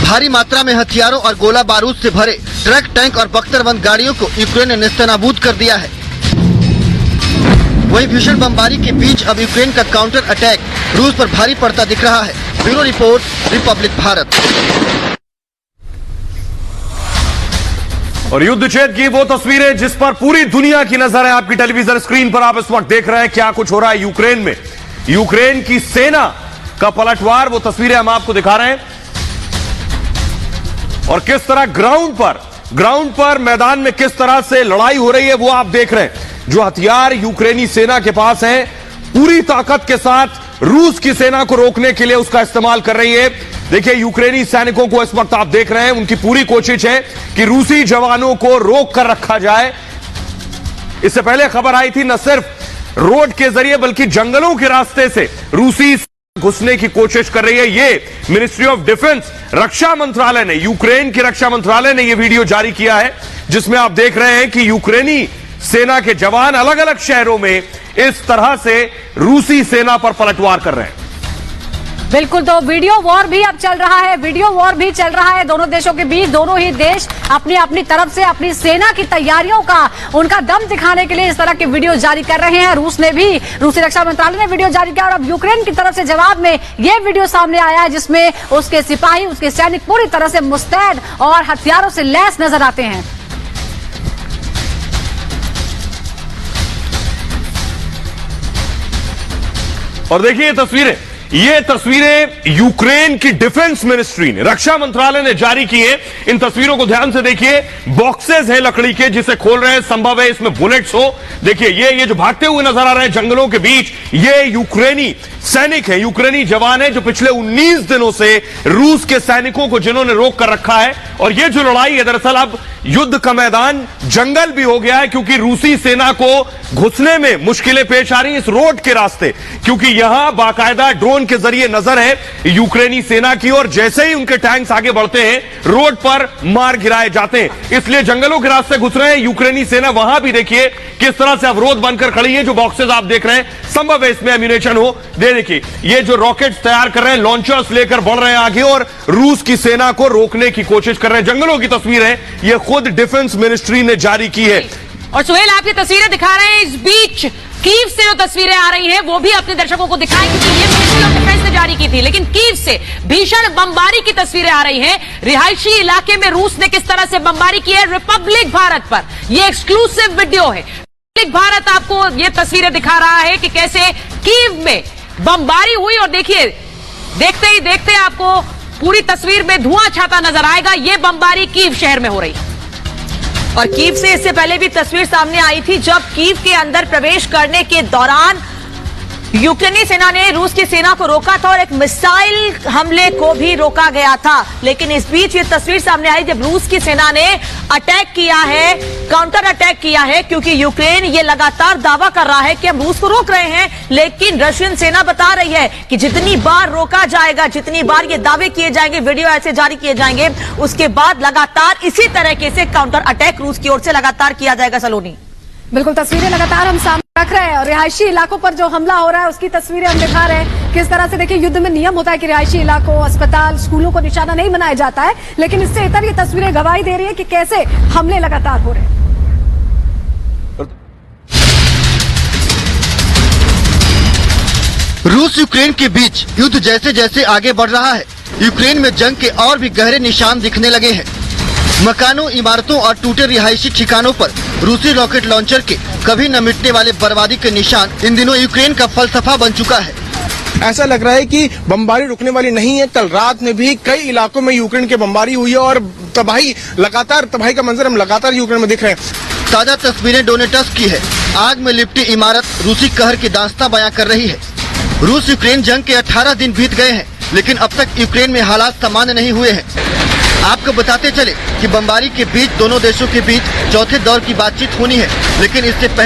भारी मात्रा में हथियारों और गोला बारूद से भरे ट्रक, टैंक और बख्तरबंद गाड़ियों को यूक्रेन ने नेस्तनाबूद कर दिया है। वहीं भीषण बमबारी के बीच अब यूक्रेन का काउंटर अटैक रूस पर भारी पड़ता दिख रहा है। Bureau report, Republic Bharat. और युद्ध क्षेत्र की वो तस्वीरें जिस पर पूरी दुनिया की नजर है आपकी टेलीविजन स्क्रीन पर। आप इस वक्त देख रहे हैं क्या कुछ हो रहा है यूक्रेन में। यूक्रेन की सेना का पलटवार, वो तस्वीरें हम आपको दिखा रहे हैं। और किस तरह ग्राउंड पर मैदान में किस तरह से लड़ाई हो रही है वो आप देख रहे हैं। जो हथियार यूक्रेनी सेना के पास हैं, पूरी ताकत के साथ रूस की सेना को रोकने के लिए उसका इस्तेमाल कर रही है। देखिए यूक्रेनी सैनिकों को इस वक्त आप देख रहे हैं, उनकी पूरी कोशिश है कि रूसी जवानों को रोक कर रखा जाए। इससे पहले खबर आई थी न सिर्फ रोड के जरिए बल्कि जंगलों के रास्ते से रूसी घुसने की कोशिश कर रही है। ये मिनिस्ट्री ऑफ डिफेंस, रक्षा मंत्रालय ने, यूक्रेन की रक्षा मंत्रालय ने यह वीडियो जारी किया है जिसमें आप देख रहे हैं कि यूक्रेनी सेना के जवान अलग अलग शहरों में इस तरह से रूसी सेना पर पलटवार कर रहे हैं। बिल्कुल, तो वीडियो वॉर भी अब चल रहा है। वीडियो वॉर भी चल रहा है दोनों देशों के बीच। दोनों ही देश अपनी अपनी तरफ से अपनी सेना की तैयारियों का, उनका दम दिखाने के लिए इस तरह के वीडियो जारी कर रहे हैं। रूस ने भी, रूसी रक्षा मंत्रालय ने वीडियो जारी किया और अब यूक्रेन की तरफ से जवाब में यह वीडियो सामने आया है जिसमें उसके सिपाही, उसके सैनिक पूरी तरह से मुस्तैद और हथियारों से लैस नजर आते हैं। और देखिए ये तस्वीरें, ये तस्वीरें यूक्रेन की डिफेंस मिनिस्ट्री ने, रक्षा मंत्रालय ने जारी की है। इन तस्वीरों को ध्यान से देखिए, बॉक्सेस हैं लकड़ी के जिसे खोल रहे हैं, संभव है इसमें बुलेट्स हो। देखिए ये जो भागते हुए नजर आ रहे हैं जंगलों के बीच, ये यूक्रेनी सैनिक है, यूक्रेनी जवान है जो पिछले 19 दिनों से रूस के सैनिकों को जिन्होंने रोक कर रखा है। और ये जो लड़ाई है दरअसल अब युद्ध का मैदान जंगल भी हो गया है, क्योंकि रूसी सेना को घुसने में मुश्किलें पेश आ रही इस रोड के रास्ते, क्योंकि यहां बाकायदा ड्रोन के जरिए नजर है यूक्रेनी सेना की, और जैसे ही उनके टैंक्स आगे बढ़ते हैं रोड पर मार गिराए जाते हैं, इसलिए जंगलों के रास्ते घुस रहे हैं यूक्रेनी सेना। वहां भी देखिए किस तरह से अवरोध बनकर खड़ी है। जो बॉक्सेस आप देख रहे हैं, संभव है इसमें एम्यूनेशन हो। देखिए ये जो रॉकेट्स तैयार कर रहे हैं, लॉन्चर्स लेकर बढ़ रहे हैं आगे और रूस की सेना को रोकने की कोशिश कर रहे हैं। जंगलों की तस्वीर है, ये खुद डिफेंस मिनिस्ट्री ने जारी की है। और सुहेल आपकी तस्वीरें दिखा रहे हैं, इस बीच कीव से जो तस्वीरें आ रही हैं वो भी अपने दर्शकों को दिखाएं, क्योंकि ये मिनिस्ट्री ऑफ डिफेंस ने जारी की थी। लेकिन कीव से भीषण बमबारी की तस्वीरें आ रही हैं। रिहायशी इलाके में रूस ने किस तरह से बमबारी की है रिपब्लिक भारत पर, ये एक्सक्लूसिव वीडियो है। रिपब्लिक भारत आपको ये तस्वीरें दिखा रहा है कि कैसे कीव में बमबारी हुई, और देखिए देखते ही देखते आपको पूरी तस्वीर में धुआं छाता नजर आएगा। ये बमबारी कीव शहर में हो रही है। और कीव से इससे पहले भी तस्वीर सामने आई थी, जब कीव के अंदर प्रवेश करने के दौरान यूक्रेनी सेना ने रूस की सेना को रोका था और एक मिसाइल हमले को भी रोका गया था। लेकिन इस बीच ये तस्वीर सामने आई जब रूस की सेना ने अटैक किया है, काउंटर अटैक किया है, क्योंकि यूक्रेन ये लगातार दावा कर रहा है कि हम रूस को रोक रहे हैं, लेकिन रशियन सेना बता रही है कि जितनी बार रोका जाएगा, जितनी बार ये दावे किए जाएंगे, वीडियो ऐसे जारी किए जाएंगे, उसके बाद लगातार इसी तरीके से काउंटर अटैक रूस की ओर से लगातार किया जाएगा। सलोनी, बिल्कुल तस्वीरें लगातार हम सामने रख रहे हैं और रिहायशी इलाकों पर जो हमला हो रहा है उसकी तस्वीरें हम दिखा रहे हैं। किस तरह से देखिए, युद्ध में नियम होता है कि रिहायशी इलाकों, अस्पताल, स्कूलों को निशाना नहीं बनाया जाता है, लेकिन इससे इतर ये तस्वीरें गवाही दे रही है कि कैसे हमले लगातार हो रहे हैं। रूस यूक्रेन के बीच युद्ध जैसे जैसे आगे बढ़ रहा है, यूक्रेन में जंग के और भी गहरे निशान दिखने लगे हैं। मकानों, इमारतों और टूटे रिहायशी ठिकानों पर रूसी रॉकेट लॉन्चर के कभी न मिटने वाले बर्बादी के निशान इन दिनों यूक्रेन का फलसफा बन चुका है। ऐसा लग रहा है कि बमबारी रुकने वाली नहीं है। कल रात में भी कई इलाकों में यूक्रेन की बमबारी हुई है और तबाही का मंजर हम लगातार यूक्रेन में दिख रहे हैं। ताजा तस्वीरें डोनेट्स्क की है। आग में लिपटी इमारत रूसी कहर की दास्तां बयां कर रही है। रूस यूक्रेन जंग के 18 दिन बीत गए हैं, लेकिन अब तक यूक्रेन में हालात सामान्य नहीं हुए हैं। आपको बताते चले कि बमबारी के बीच दोनों देशों के बीच चौथे दौर की बातचीत होनी है, लेकिन इससे पहले